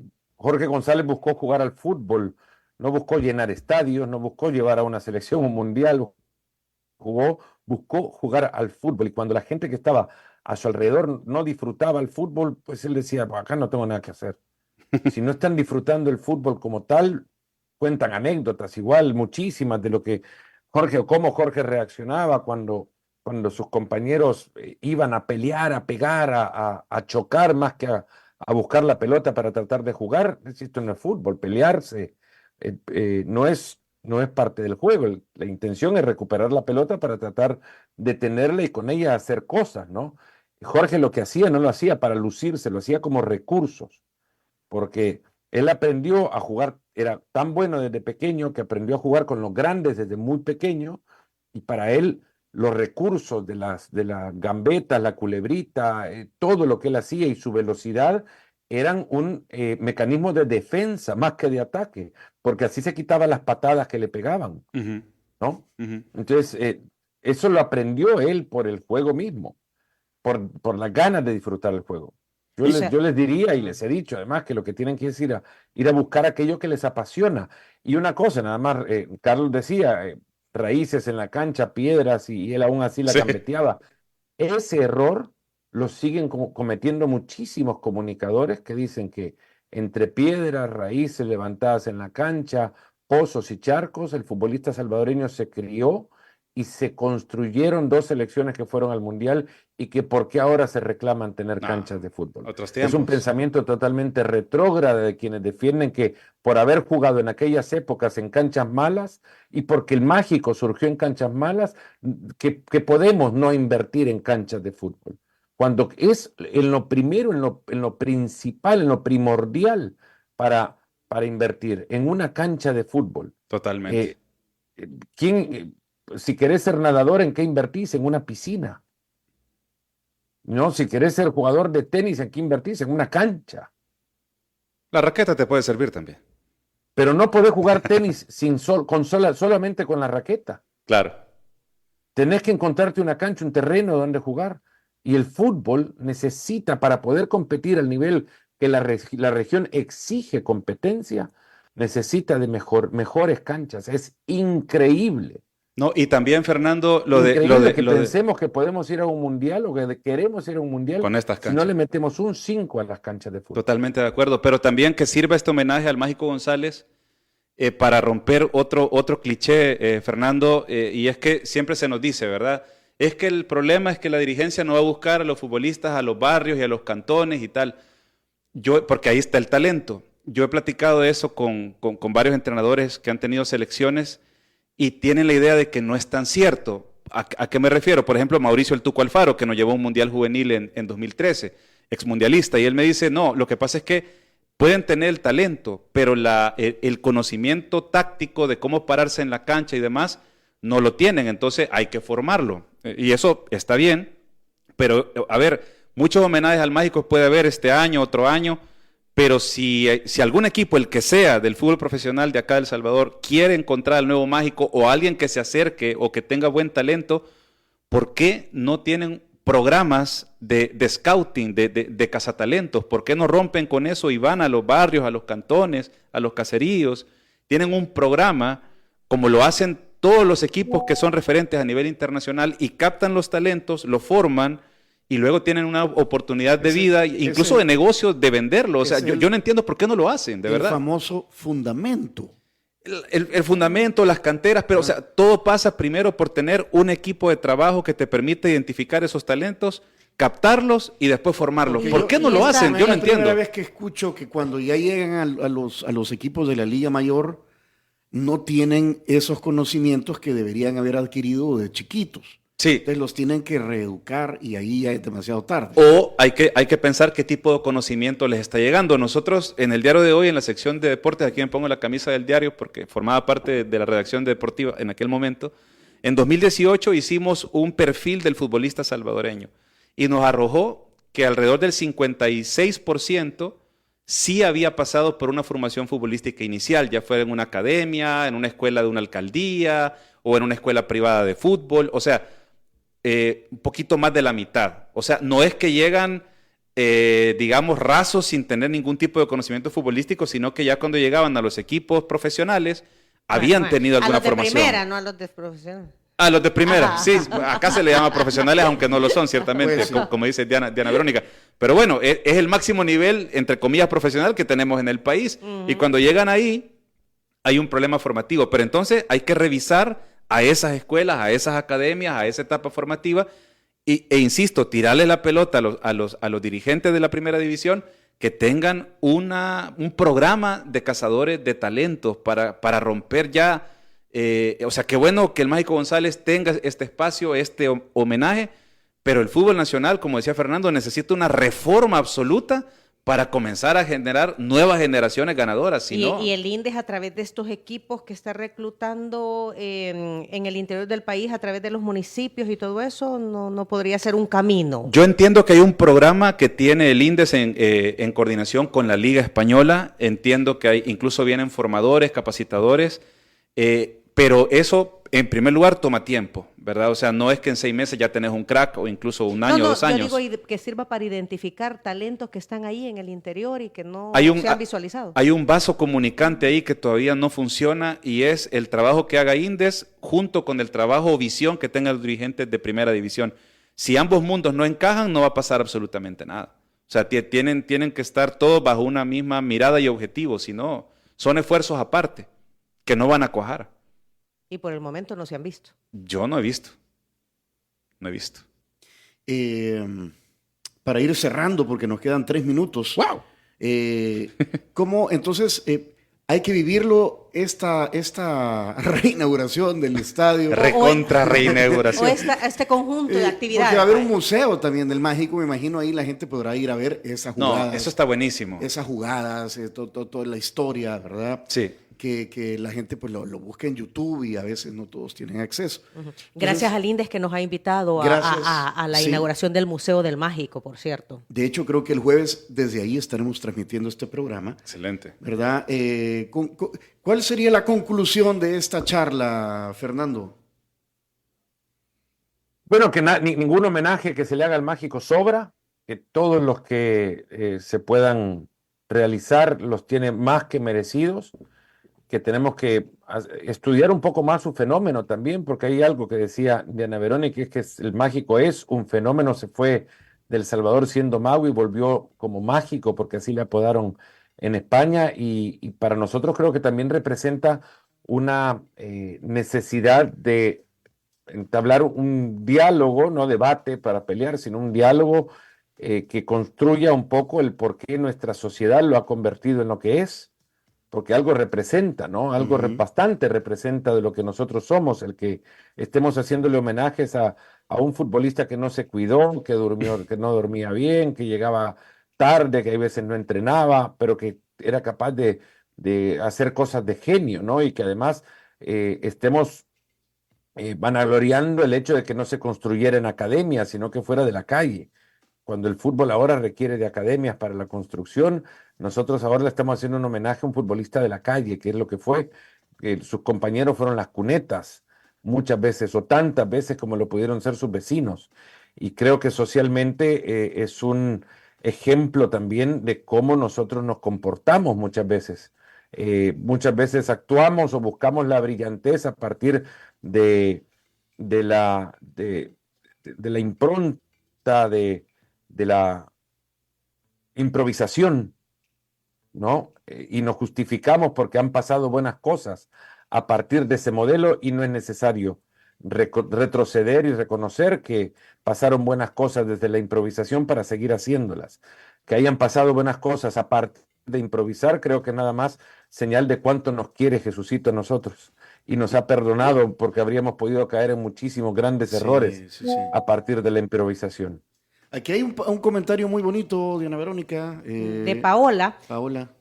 González buscó jugar al fútbol, no buscó llenar estadios, no buscó llevar a una selección, un mundial, buscó jugar al fútbol. Y cuando la gente que estaba a su alrededor no disfrutaba el fútbol, pues él decía, pues acá no tengo nada que hacer. Si no están disfrutando el fútbol como tal, cuentan anécdotas igual, muchísimas, de lo que cómo Jorge reaccionaba cuando sus compañeros iban a pelear, a pegar, a chocar más que a buscar la pelota para tratar de jugar. Esto no es fútbol, pelearse no es no es parte del juego. La intención es recuperar la pelota para tratar de tenerla y con ella hacer cosas, ¿no? Jorge lo que hacía no lo hacía para lucirse, lo hacía como recursos, porque él aprendió a jugar, era tan bueno desde pequeño que aprendió a jugar con los grandes desde muy pequeño, y para él los recursos de las gambetas, la culebrita, todo lo que él hacía y su velocidad eran un mecanismo de defensa más que de ataque, porque así se quitaba las patadas que le pegaban, ¿no? Entonces, eso lo aprendió él por el juego mismo, por las ganas de disfrutar el juego. Yo les diría y les he dicho además que lo que tienen que es ir a buscar aquello que les apasiona. Y una cosa, nada más, Carlos decía, raíces en la cancha, piedras, y él aún así la gambeteaba. Ese error lo siguen cometiendo muchísimos comunicadores que dicen que entre piedras, raíces levantadas en la cancha, pozos y charcos, el futbolista salvadoreño se crió y se construyeron 2 selecciones que fueron al Mundial, y que por qué ahora se reclaman tener canchas de fútbol. Es un pensamiento totalmente retrógrado de quienes defienden que por haber jugado en aquellas épocas en canchas malas y porque el mágico surgió en canchas malas, que podemos no invertir en canchas de fútbol. Cuando es en lo primero, en lo principal, en lo primordial para invertir en una cancha de fútbol. Totalmente. Si querés ser nadador, ¿en qué invertís? En una piscina. No, si querés ser jugador de tenis, ¿en qué invertís? En una cancha. La raqueta te puede servir también. Pero no podés jugar tenis solamente con la raqueta. Claro. Tenés que encontrarte una cancha, un terreno donde jugar. Y el fútbol necesita, para poder competir al nivel que la región exige competencia, necesita de mejores canchas. Es increíble. No, y también, Fernando, pensemos que podemos ir a un mundial o que queremos ir a un mundial con estas canchas. Si no le metemos un 5 a las canchas de fútbol. Totalmente de acuerdo, pero también que sirva este homenaje al Mágico González para romper otro cliché, Fernando, y es que siempre se nos dice, ¿verdad? Es que el problema es que la dirigencia no va a buscar a los futbolistas, a los barrios y a los cantones y tal, porque ahí está el talento. Yo he platicado de eso con varios entrenadores que han tenido selecciones y tienen la idea de que no es tan cierto. ¿A qué me refiero? Por ejemplo, Mauricio El Tuco Alfaro, que nos llevó a un Mundial Juvenil en 2013, exmundialista, y él me dice, no, lo que pasa es que pueden tener el talento, pero el conocimiento táctico de cómo pararse en la cancha y demás, no lo tienen, entonces hay que formarlo. Y eso está bien, pero a ver, muchos homenajes al Mágico puede haber este año, otro año, pero si algún equipo, el que sea, del fútbol profesional de acá de El Salvador, quiere encontrar al nuevo Mágico o alguien que se acerque o que tenga buen talento, ¿por qué no tienen programas de scouting, de cazatalentos? ¿Por qué no rompen con eso y van a los barrios, a los cantones, a los caseríos? Tienen un programa, como lo hacen todos los equipos que son referentes a nivel internacional, y captan los talentos, los forman, y luego tienen una oportunidad de vida, incluso de negocio, de venderlo. O sea, yo no entiendo por qué no lo hacen, de verdad. El famoso fundamento. El fundamento, las canteras, pero o sea, todo pasa primero por tener un equipo de trabajo que te permite identificar esos talentos, captarlos y después formarlos. ¿Por qué no lo hacen? Yo no entiendo. Es la primera vez que escucho que cuando ya llegan a los equipos de la Liga Mayor, no tienen esos conocimientos que deberían haber adquirido de chiquitos. Sí. Entonces los tienen que reeducar y ahí ya es demasiado tarde. O hay que pensar qué tipo de conocimiento les está llegando. Nosotros en el diario de hoy, en la sección de deportes, aquí me pongo la camisa del diario porque formaba parte de la redacción deportiva en aquel momento, en 2018 hicimos un perfil del futbolista salvadoreño y nos arrojó que alrededor del 56% sí había pasado por una formación futbolística inicial, ya fuera en una academia, en una escuela de una alcaldía o en una escuela privada de fútbol, o sea, un poquito más de la mitad. O sea, no es que llegan, digamos, rasos sin tener ningún tipo de conocimiento futbolístico, sino que ya cuando llegaban a los equipos profesionales habían tenido alguna formación. A los de primera, no a los de profesionales. A los de primera, sí, acá se le llama profesionales, aunque no lo son, ciertamente, pues sí, como dice Diana Verónica. Pero bueno, es el máximo nivel, entre comillas, profesional que tenemos en el país. Y cuando llegan ahí, hay un problema formativo. Pero entonces hay que revisar a esas escuelas, a esas academias, a esa etapa formativa, e insisto, tirarle la pelota a los dirigentes de la primera división, que tengan un programa de cazadores de talentos para romper ya O sea, qué bueno que el Mágico González tenga este espacio, este homenaje, pero el fútbol nacional, como decía Fernando, necesita una reforma absoluta para comenzar a generar nuevas generaciones ganadoras. Si no... Y el INDES, a través de estos equipos que está reclutando en el interior del país, a través de los municipios y todo eso, no podría ser un camino. Yo entiendo que hay un programa que tiene el INDES en coordinación con la Liga Española. Entiendo que incluso vienen formadores, capacitadores, pero eso, en primer lugar, toma tiempo, ¿verdad? O sea, no es que en 6 meses ya tenés un crack o incluso un año, 2 años. Yo digo que sirva para identificar talentos que están ahí en el interior y que no se han visualizado. Hay un vaso comunicante ahí que todavía no funciona y es el trabajo que haga INDES junto con el trabajo o visión que tengan los dirigentes de primera división. Si ambos mundos no encajan, no va a pasar absolutamente nada. O sea, tienen que estar todos bajo una misma mirada y objetivo, si no, son esfuerzos aparte que no van a cuajar. Y por el momento no se han visto. Yo no he visto. No he visto. Para ir cerrando, porque nos quedan 3 minutos. ¡Wow! ¿Cómo entonces hay que vivirlo esta reinauguración del estadio? Recontra reinauguración. O este conjunto de actividades. Porque va a haber un museo también del Mágico, me imagino ahí la gente podrá ir a ver esas jugadas. No, eso está buenísimo. Esas jugadas, toda la historia, ¿verdad? Sí. Que la gente pues lo busca en YouTube y a veces no todos tienen acceso. Gracias al INDES que nos ha invitado a la inauguración del Museo del Mágico, por cierto. De hecho, creo que el jueves desde ahí estaremos transmitiendo este programa. Excelente. ¿Verdad? ¿Cuál sería la conclusión de esta charla, Fernando? Bueno, que ningún homenaje que se le haga al Mágico sobra, que todos los que se puedan realizar los tiene más que merecidos, que tenemos que estudiar un poco más su fenómeno también, porque hay algo que decía Diana Verónica, es que el Mágico es un fenómeno, se fue de El Salvador siendo mago y volvió como mágico, porque así le apodaron en España, y para nosotros creo que también representa una necesidad de entablar un diálogo, no debate para pelear, sino un diálogo que construya un poco el por qué nuestra sociedad lo ha convertido en lo que es, porque algo representa, ¿no? Algo bastante representa de lo que nosotros somos, el que estemos haciéndole homenajes a un futbolista que no se cuidó, que no dormía bien, que llegaba tarde, que a veces no entrenaba, pero que era capaz de hacer cosas de genio, ¿no? Y que además estemos vanagloriando el hecho de que no se construyera en academias, sino que fuera de la calle. Cuando el fútbol ahora requiere de academias para la construcción, nosotros ahora le estamos haciendo un homenaje a un futbolista de la calle, que es lo que fue. Sus compañeros fueron las cunetas, muchas veces o tantas veces como lo pudieron ser sus vecinos. Y creo que socialmente es un ejemplo también de cómo nosotros nos comportamos muchas veces. Muchas veces actuamos o buscamos la brillantez a partir de la impronta de la improvisación, ¿no? Y nos justificamos porque han pasado buenas cosas a partir de ese modelo y no es necesario retroceder y reconocer que pasaron buenas cosas desde la improvisación para seguir haciéndolas. Que hayan pasado buenas cosas a partir de improvisar, creo que nada más señal de cuánto nos quiere Jesucito a nosotros y nos ha perdonado porque habríamos podido caer en muchísimos grandes errores a partir de la improvisación. Aquí hay un comentario muy bonito, Diana Verónica. De Paola.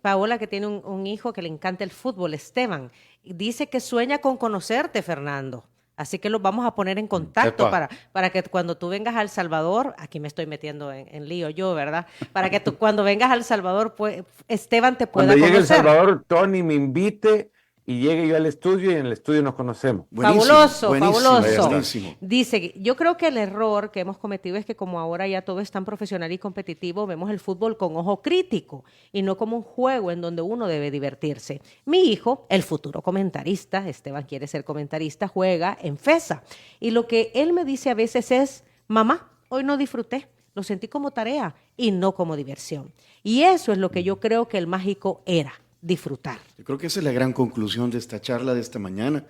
Paola, que tiene un hijo que le encanta el fútbol, Esteban. Dice que sueña con conocerte, Fernando. Así que los vamos a poner en contacto para que cuando tú vengas a El Salvador, aquí me estoy metiendo en lío yo, ¿verdad? Para que tú cuando vengas a El Salvador, pues, Esteban te pueda conocer. Cuando llegue a El Salvador, Tony me invite y llegue yo al estudio y en el estudio nos conocemos. Fabuloso. Buenísimo. Dice, yo creo que el error que hemos cometido es que como ahora ya todo es tan profesional y competitivo, vemos el fútbol con ojo crítico y no como un juego en donde uno debe divertirse. Mi hijo, el futuro comentarista, Esteban quiere ser comentarista, juega en FESA. Y lo que él me dice a veces es, mamá, hoy no disfruté, lo sentí como tarea y no como diversión. Y eso es lo que yo creo que el Mágico era. Disfrutar. Yo creo que esa es la gran conclusión de esta charla de esta mañana,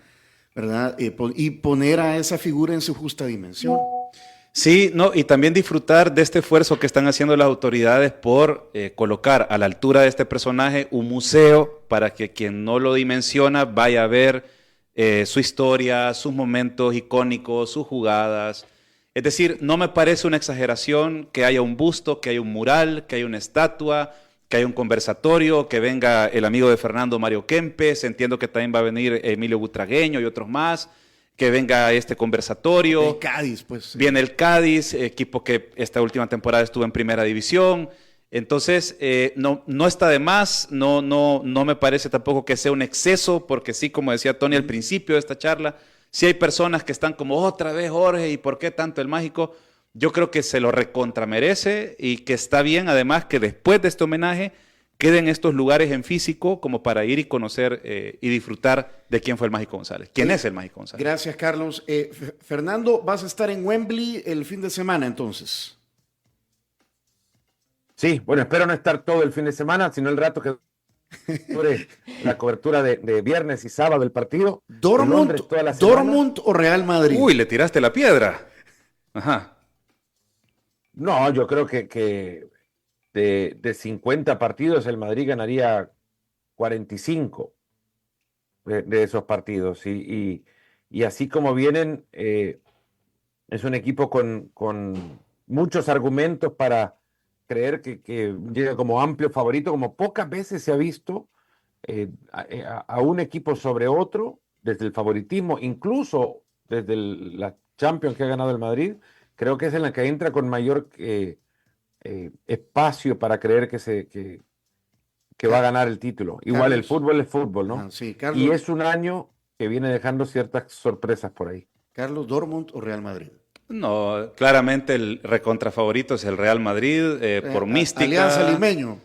¿verdad? Y poner a esa figura en su justa dimensión. Sí, no, y también disfrutar de este esfuerzo que están haciendo las autoridades por colocar a la altura de este personaje un museo para que quien no lo dimensiona vaya a ver su historia, sus momentos icónicos, sus jugadas. Es decir, no me parece una exageración que haya un busto, que haya un mural, que haya una estatua, que haya un conversatorio, que venga el amigo de Fernando, Mario Kempes, entiendo que también va a venir Emilio Butragueño y otros más, que venga este conversatorio. El Cádiz, pues. Viene el Cádiz, equipo que esta última temporada estuvo en primera división. Entonces, no está de más, no me parece tampoco que sea un exceso, porque sí, como decía Tony al principio de esta charla, sí hay personas que están como otra vez Jorge, ¿y por qué tanto el mágico? Yo creo que se lo recontramerece y que está bien además que después de este homenaje queden estos lugares en físico como para ir y conocer y disfrutar de quién fue el Mágico González. ¿Quién es el Mágico González? Gracias, Carlos. Fernando, vas a estar en Wembley el fin de semana entonces. Sí, bueno, espero no estar todo el fin de semana, sino el rato que dure la cobertura de viernes y sábado del partido. ¿Dortmund o Real Madrid? Uy, le tiraste la piedra. Ajá. No, yo creo que de 50 partidos el Madrid ganaría 45 de esos partidos. Y así como vienen, es un equipo con muchos argumentos para creer que llega como amplio favorito, como pocas veces se ha visto a un equipo sobre otro, desde el favoritismo, incluso desde la Champions que ha ganado el Madrid. Creo que es en la que entra con mayor espacio para creer que va a ganar el título. Igual Carlos. el fútbol es fútbol, ¿no? Sí, Carlos. Y es un año que viene dejando ciertas sorpresas por ahí. Carlos, ¿Dortmund o Real Madrid? No, claramente el recontrafavorito es el Real Madrid, por mística. Alianza Limeño.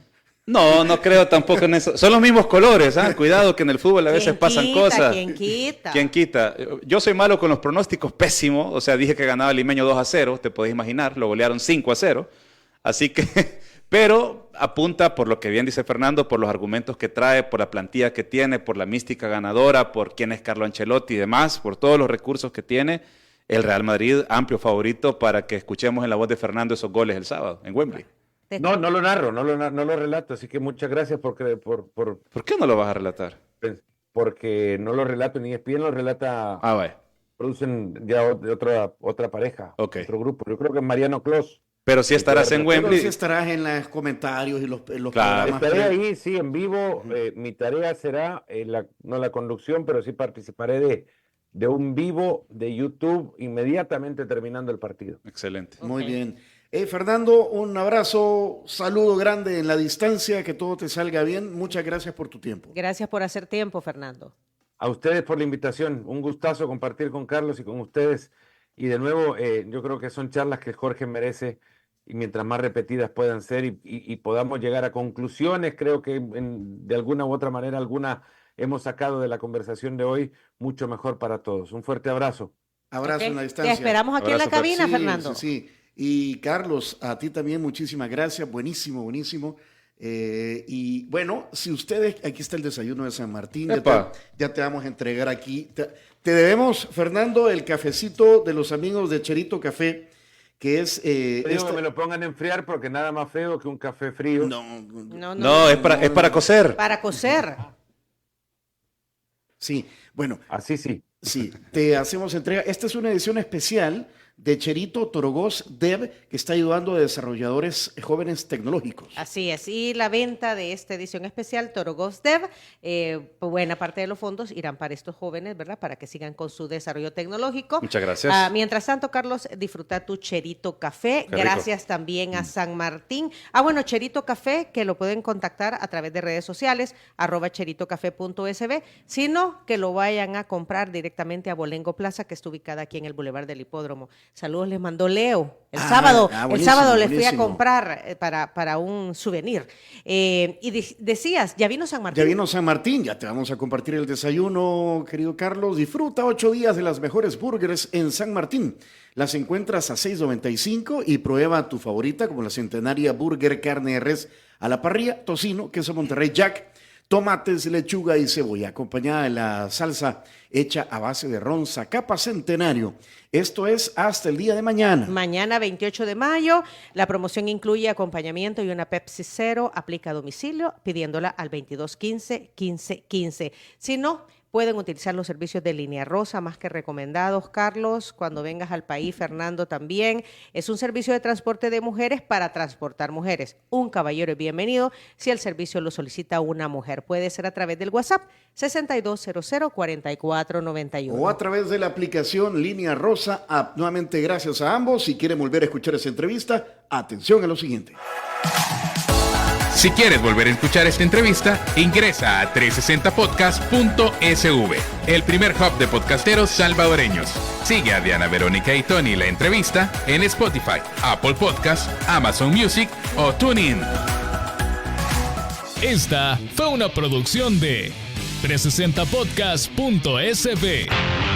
No creo tampoco en eso. Son los mismos colores, ¿ah? Cuidado que en el fútbol a veces pasan cosas. ¿Quién quita? ¿Quién quita? Yo soy malo con los pronósticos, pésimo. O sea, dije que ganaba el Limeño 2-0, te podés imaginar, lo golearon 5-0. Así que, pero apunta por lo que bien dice Fernando, por los argumentos que trae, por la plantilla que tiene, por la mística ganadora, por quién es Carlo Ancelotti y demás, por todos los recursos que tiene. El Real Madrid, amplio favorito para que escuchemos en la voz de Fernando esos goles el sábado en Wembley. No lo narro, no lo relato, así que muchas gracias por ¿Por qué no lo vas a relatar? porque no lo relato, ni ESPN lo relata. Vaya. Producen ya de otra pareja, Ok. otro grupo. Yo creo que es Mariano Clos. Pero si estarás en Pero Wembley. sí estarás en los comentarios y los Claro. programas. Estaré ahí, sí, en vivo. Mi tarea será, no la conducción, pero sí participaré de un vivo de YouTube inmediatamente terminando el partido. Excelente. Muy bien. Fernando, un abrazo, saludo grande en la distancia, que todo te salga bien. Muchas gracias por tu tiempo. Gracias por hacer tiempo, Fernando. A ustedes por la invitación. Un gustazo compartir con Carlos y con ustedes. Y de nuevo, yo creo que son charlas que Jorge merece, y mientras más repetidas puedan ser y podamos llegar a conclusiones, creo que de alguna u otra manera, alguna hemos sacado de la conversación de hoy, mucho mejor para todos. Un fuerte abrazo. Abrazo en la distancia. Te esperamos aquí Abrazo, en la cabina, Sí, Fernando. sí. Y Carlos, a ti también muchísimas gracias. Buenísimo, buenísimo. Y bueno, si ustedes, aquí está el desayuno de San Martín, ya te vamos a entregar aquí. Te debemos, Fernando, el cafecito de los amigos de Cherito Café, que es... Digo que me lo pongan a enfriar porque nada más feo que un café frío. No, es para coser. Para coser. Sí, bueno, Así sí. sí, te hacemos entrega. Esta es una edición especial de Cherito Torogós Dev, que está ayudando a desarrolladores jóvenes tecnológicos. Así es, y la venta de esta edición especial, Toro Ghost Dev, buena parte de los fondos irán para estos jóvenes, ¿verdad? Para que sigan con su desarrollo tecnológico. Muchas gracias. Mientras tanto, Carlos, disfruta tu Cherito Café. Qué rico. Gracias también a San Martín. Bueno, Cherito Café, que lo pueden contactar a través de redes sociales, @cheritocafé.sb, sino que lo vayan a comprar directamente a Bolengo Plaza, que está ubicada aquí en el Boulevard del Hipódromo. Saludos les mandó Leo. El sábado le fui a comprar para un souvenir. Y decías, ya vino San Martín. Ya vino San Martín, ya te vamos a compartir el desayuno, querido Carlos. Disfruta 8 días de las mejores burgers en San Martín. Las encuentras a $6.95 y prueba tu favorita, como la centenaria burger carne de res a la parrilla, tocino, queso Monterrey Jack, tomates, lechuga y cebolla, acompañada de la salsa hecha a base de ron Zacapa Centenario. Esto es hasta el día de mañana. Mañana 28 de mayo, la promoción incluye acompañamiento y una Pepsi Cero, aplica a domicilio, pidiéndola al 2215-1515. Si no, pueden utilizar los servicios de Línea Rosa, más que recomendados, Carlos. Cuando vengas al país, Fernando, también. Es un servicio de transporte de mujeres para transportar mujeres. Un caballero es bienvenido si el servicio lo solicita una mujer. Puede ser a través del WhatsApp 6200-4491. O a través de la aplicación Línea Rosa App. Nuevamente, gracias a ambos. Si quieren volver a escuchar esta entrevista, atención a lo siguiente. Si quieres volver a escuchar esta entrevista, ingresa a 360podcast.sv, el primer hub de podcasteros salvadoreños. Sigue a Diana, Verónica y Tony la entrevista en Spotify, Apple Podcast, Amazon Music o TuneIn. Esta fue una producción de 360podcast.sv.